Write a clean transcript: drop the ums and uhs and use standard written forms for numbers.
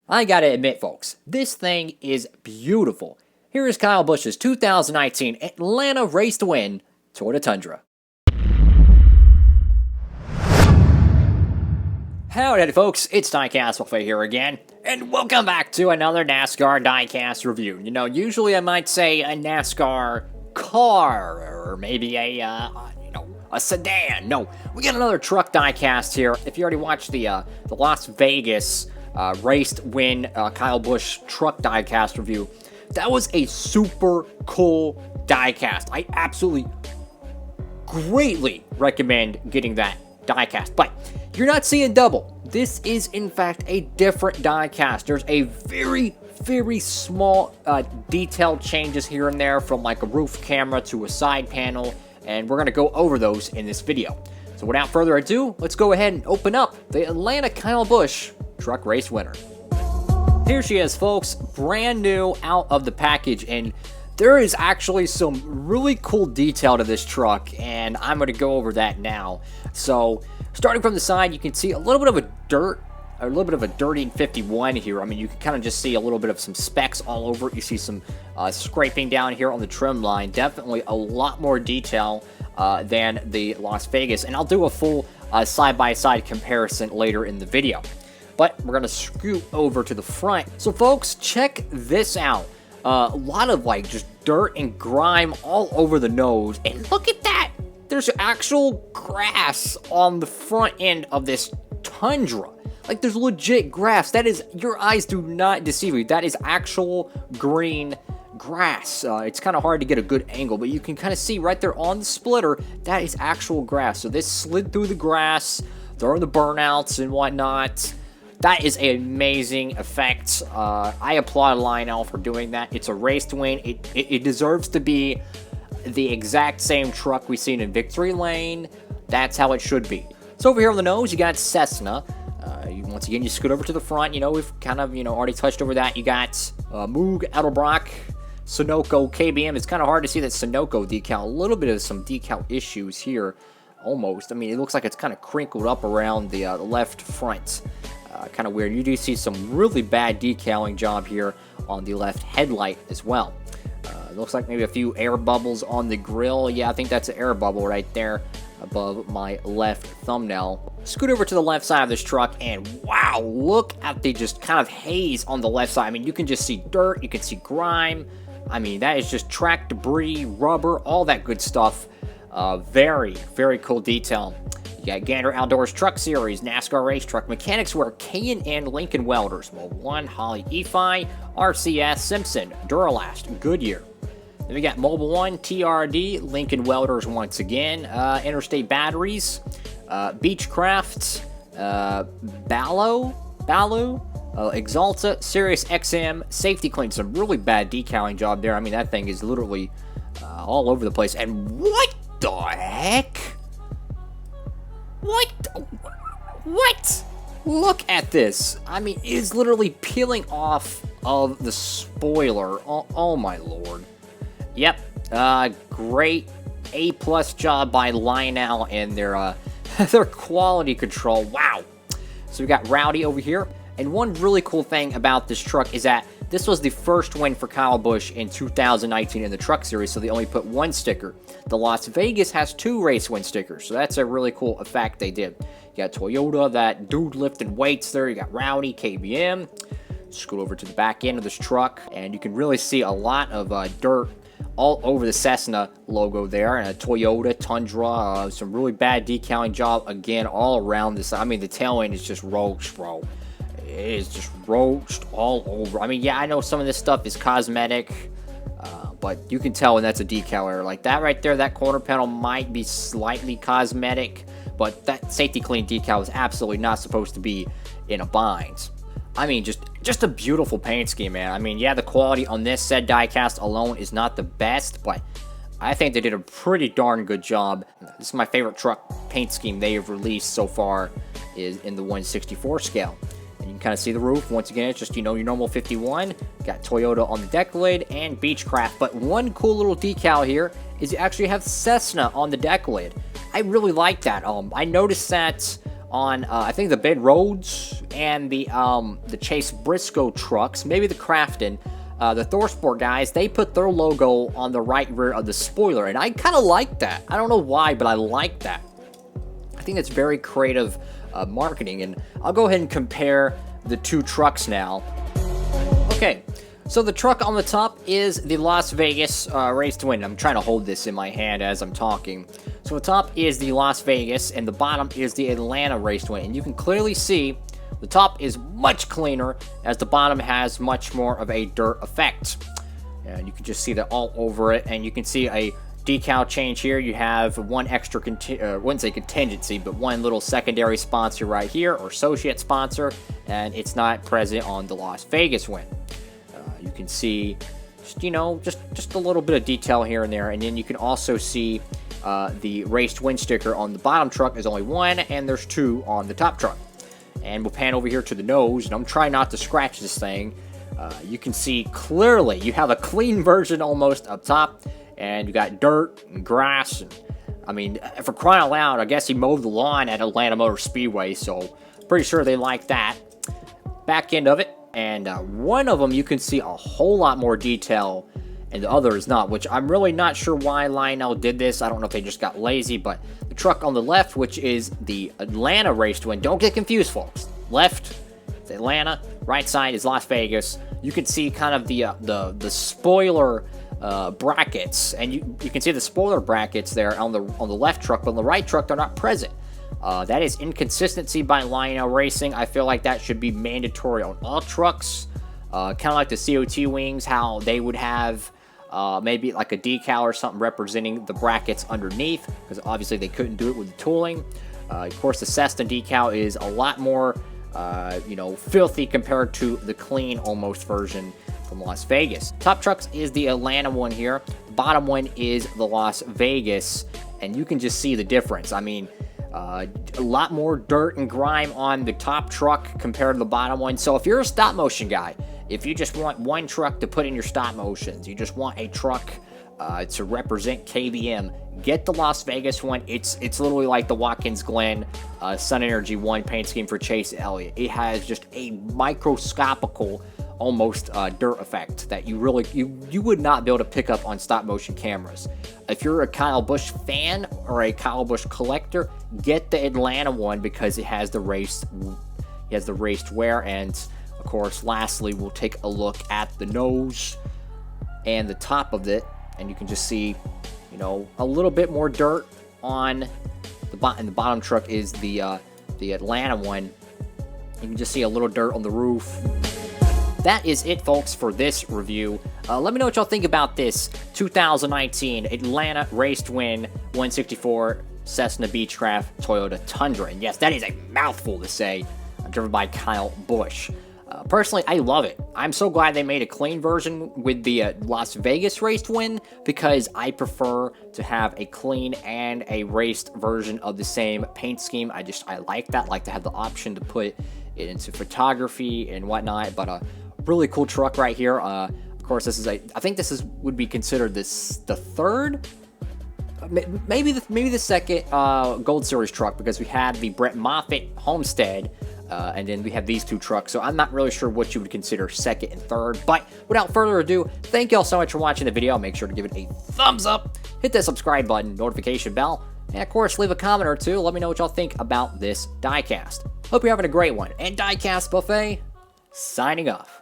I gotta admit, folks, this thing is beautiful. Here is Kyle Busch's 2019 Atlanta Race to Win Toyota Tundra. Howdy, folks, it's Diecastbuffet here again, and welcome back to another NASCAR Diecast review. You know, usually I might say a NASCAR car, or maybe a sedan. No, we got another truck diecast here. If you already watched the Las Vegas race to win Kyle Busch truck diecast review, that was a super cool diecast. I absolutely greatly recommend getting that diecast, but you're not seeing double. This is in fact a different diecast. There's a very small detail changes here and there, from like a roof camera to a side panel, and we're going to go over those in this video. So without further ado, let's go ahead and open up the Atlanta Kyle Busch truck race winner. Here she is, folks, brand new out of the package, and there is actually some really cool detail to this truck, and I'm going to go over that now. So starting from the side, you can see a little bit of a dirty 51 here. I mean, you can kind of just see a little bit of some specks all over it. You see some scraping down here on the trim line. Definitely a lot more detail than the Las Vegas, and I'll do a full side-by-side comparison later in the video. But we're going to scoot over to the front. So folks, check this out. A lot of like just dirt and grime all over the nose, and look at that! There's actual grass on the front end of this Tundra. Like, there's legit grass. That is, your eyes do not deceive you. That is actual green grass. It's kind of hard to get a good angle, but you can kind of see right there on the splitter, that is actual grass. So this slid through the grass, there are the burnouts and whatnot. That is an amazing effect. I applaud Lionel for doing that. It's a race to win. It deserves to be the exact same truck we've seen in Victory Lane. That's how it should be. So over here on the nose, you got Cessna. Once again, you scoot over to the front. You know, we've kind of, already touched over that. You got Moog, Edelbrock, Sunoco, KBM. It's kind of hard to see that Sunoco decal. A little bit of some decal issues here, almost. I mean, it looks like it's kind of crinkled up around the left front. Kind of weird. You do see some really bad decaling job here on the left headlight as well. It looks like maybe a few air bubbles on the grill. Yeah, I think that's an air bubble right there above my left thumbnail. Scoot over to the left side of this truck, and wow, look at the just kind of haze on the left side. I mean, you can just see dirt, you can see grime. I mean, that is just track debris, rubber, all that good stuff. Very cool detail. You got Gander Outdoors Truck Series, NASCAR Race Truck, Mechanics Wear, K&N Lincoln Welders, Mold 1, Holly EFI, RCS, Simpson, Duralast, Goodyear. Then we got Mobile 1, TRD, Lincoln Welders once again, Interstate Batteries, Beechcraft, Ballo, Exalta, Sirius XM, Safety Clean. Some really bad decaling job there. I mean, that thing is literally all over the place. And what the heck? What? Look at this. I mean, it is literally peeling off of the spoiler. Oh my lord. Yep. Great A+ job by Lionel and their quality control. Wow. So we got Rowdy over here. And one really cool thing about this truck is that this was the first win for Kyle Busch in 2019 in the Truck Series, so they only put one sticker. The Las Vegas has 2 race win stickers, so that's a really cool effect they did. You got Toyota, that dude lifting weights there. You got Rowdy, KBM. Scoot over to the back end of this truck, and you can really see a lot of dirt all over the Cessna logo there, and a Toyota Tundra. Some really bad decaling job again all around this. I mean, the tail end is just roached, bro. It is just roached all over. I mean, yeah, I know some of this stuff is cosmetic, but you can tell when that's a decal error. Like that right there, that corner panel might be slightly cosmetic, but that Safety Clean decal is absolutely not supposed to be in a bind. I mean, just a beautiful paint scheme, man. I mean, yeah, the quality on this said diecast alone is not the best, but I think they did a pretty darn good job. This is my favorite truck paint scheme they have released so far, is in the 1/64 scale. And you can kind of see the roof. Once again, it's just, your normal 51. Got Toyota on the deck lid and Beechcraft. But one cool little decal here is you actually have Cessna on the deck lid. I really like that. I noticed that on, I think, the Ben Rhodes and the Chase Briscoe trucks, maybe the Crafton. The ThorSport guys, they put their logo on the right rear of the spoiler, and I kind of like that. I don't know why, but I like that. I think it's very creative marketing, and I'll go ahead and compare the two trucks now. Okay, so the truck on the top is the Las Vegas Race to Win. I'm trying to hold this in my hand as I'm talking. So the top is the Las Vegas, and the bottom is the Atlanta Race to Win. And you can clearly see the top is much cleaner, as the bottom has much more of a dirt effect. And you can just see that all over it, and you can see a decal change here. You have one extra, wouldn't say contingency, but one little secondary sponsor right here, or associate sponsor, and it's not present on the Las Vegas win. You can see, just a little bit of detail here and there, and then you can also see the Race to Win sticker on the bottom truck. There's only one, and there's two on the top truck. And we'll pan over here to the nose, and I'm trying not to scratch this thing. You can see clearly you have a clean version almost up top, and you got dirt and grass. And, I mean, for crying out loud, I guess he mowed the lawn at Atlanta Motor Speedway, so pretty sure they like that. Back end of it, and one of them you can see a whole lot more detail, and the other is not, which I'm really not sure why Lionel did this. I don't know if they just got lazy, but the truck on the left, which is the Atlanta Race to Win, don't get confused, folks. Left is Atlanta, right side is Las Vegas. You can see kind of the spoiler brackets, and you can see the spoiler brackets there on the left truck, but on the right truck they're not present. That is inconsistency by Lionel Racing. I feel like that should be mandatory on all trucks. Kind of like the COT wings, how they would have maybe like a decal or something representing the brackets underneath, because obviously they couldn't do it with the tooling. Of course, the Cessna decal is a lot more, filthy compared to the clean almost version from Las Vegas. Top trucks is the Atlanta one here. The bottom one is the Las Vegas, and you can just see the difference. I mean, a lot more dirt and grime on the top truck compared to the bottom one. So if you're a stop motion guy, if you just want one truck to put in your stop motions, you just want a truck to represent KBM, get the Las Vegas one. It's literally like the Watkins Glen Sun Energy 1 paint scheme for Chase Elliott. It has just a microscopical, almost dirt effect that you would not be able to pick up on stop motion cameras. If you're a Kyle Busch fan or a Kyle Busch collector, get the Atlanta one because it has the raced wear. And of course, lastly, we'll take a look at the nose and the top of it, and you can just see, a little bit more dirt on the bottom. The bottom truck is the Atlanta one. You can just see a little dirt on the roof. That is it, folks, for this review. Let me know what y'all think about this 2019 Atlanta Race to Win 164 Cessna Beechcraft Toyota Tundra. And yes, that is a mouthful to say, driven by Kyle Busch. Personally, I love it. I'm so glad they made a clean version with the Las Vegas Race to Win, because I prefer to have a clean and a raced version of the same paint scheme. I like that. I like to have the option to put it into photography and whatnot. But a really cool truck right here. Of course, I think this would be considered the third, maybe the second Gold Series truck, because we had the Brett Moffitt Homestead. And then we have these two trucks, so I'm not really sure what you would consider second and third. But without further ado, thank y'all so much for watching the video. Make sure to give it a thumbs up, hit that subscribe button, notification bell, and of course, leave a comment or two. Let me know what y'all think about this diecast. Hope you're having a great one. And Diecastbuffet, signing off.